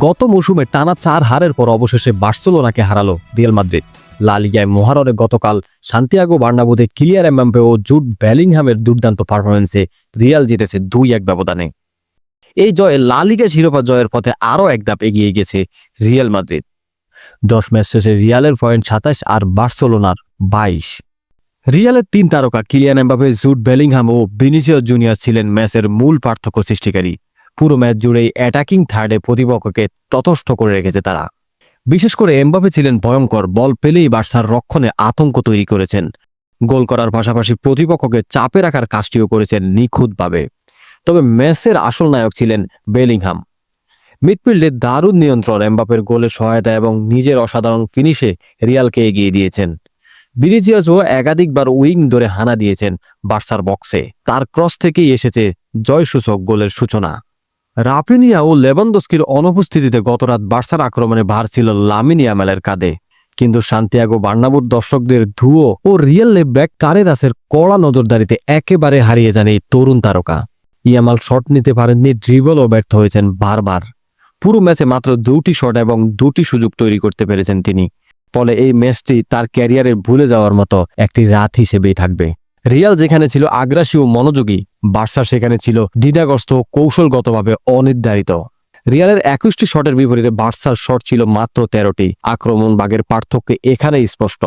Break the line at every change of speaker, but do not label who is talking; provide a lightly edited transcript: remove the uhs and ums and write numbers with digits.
গত মৌসুমে টানা 4 হারের পর অবশেষে বার্সেলোনাকে হারালো রিয়াল মাদ্রিদ। লা লিগায় মহারণে গতকাল সান্তিয়াগো বার্নাব্যুতে কিলিয়ান এমবাপ্পে ও জুড বেলিংহামের দুর্দান্ত পারফরমেন্সে রিয়াল জিতেছে 2-1 ব্যবধানে। এই জয়ে লা লিগা শিরোপা জয়ের পথে আরও এক ধাপ এগিয়ে গেছে রিয়াল মাদ্রিদ। 10 ম্যাচ শেষে রিয়ালের পয়েন্ট 27 আর বার্সেলোনার 22। রিয়ালের 3 তারকা কিলিয়ান এমবাপ্পে, জুড বেলিংহাম ও ভিনিসিয়াস জুনিয়র ছিলেন ম্যাচের মূল পার্থক্য সৃষ্টিকারী। পুরো ম্যাচ জুড়েই অ্যাটাকিং থার্ডে প্রতিপক্ষকে তটস্থ করে রেখেছে তারা। বিশেষ করে এমবাপ্পে ছিলেন ভয়ঙ্কর, বল পেলেই বার্সার রক্ষণে আতঙ্ক তৈরি করেছেন। গোল করার পাশাপাশি প্রতিপক্ষকে চাপে রাখার কাজটিও করেছেন নিখুঁতভাবে। তবে ম্যাচের আসল নায়ক ছিলেন বেলিংহাম। মিডফিল্ডে দারুণ নিয়ন্ত্রণ, এমবাপ্পের গোলের সহায়তা এবং নিজের অসাধারণ ফিনিশে রিয়ালকে এগিয়ে দিয়েছেন। ভিনিসিয়াসও একাধিকবার উইং ধরে হানা দিয়েছেন বার্সার বক্সে। তার ক্রস থেকেই এসেছে জয়সূচক গোলের সূচনা। রাফিনিয়া ও লেভানডস্কির অনুপস্থিতিতে গতরাত বার্সার আক্রমণে ভার ছিল লামিন ইয়ামালের কাঁধে। কিন্তু সান্তিয়াগো বার্নাব্যুর দর্শকদের ধুয়ো ও রিয়াল লেফট-ব্যাক কারেরাসের কড়া নজরদারিতে একেবারে হারিয়ে যান এই তরুণ তারকা। ইয়ামাল শট নিতে পারেননি, ড্রিবলও ব্যর্থ হয়েছেন বারবার। পুরো ম্যাচে মাত্র 2টি শট এবং 2টি সুযোগ তৈরি করতে পেরেছেন তিনি। ফলে এই ম্যাচটি তার ক্যারিয়ারের ভুলে যাওয়ার মতো একটি রাত হিসেবেই থাকবে। রিয়াল যেখানে ছিল আগ্রাসী ও মনোযোগী, বার্সা সেখানে ছিল দ্বিধাগ্রস্ত, কৌশলগতভাবে অনির্ধারিত। রিয়ালের 21টি শটের বিপরীতে বার্সার শট ছিল মাত্র 13টি। আক্রমণ ভাগের পার্থক্য এখানেই স্পষ্ট।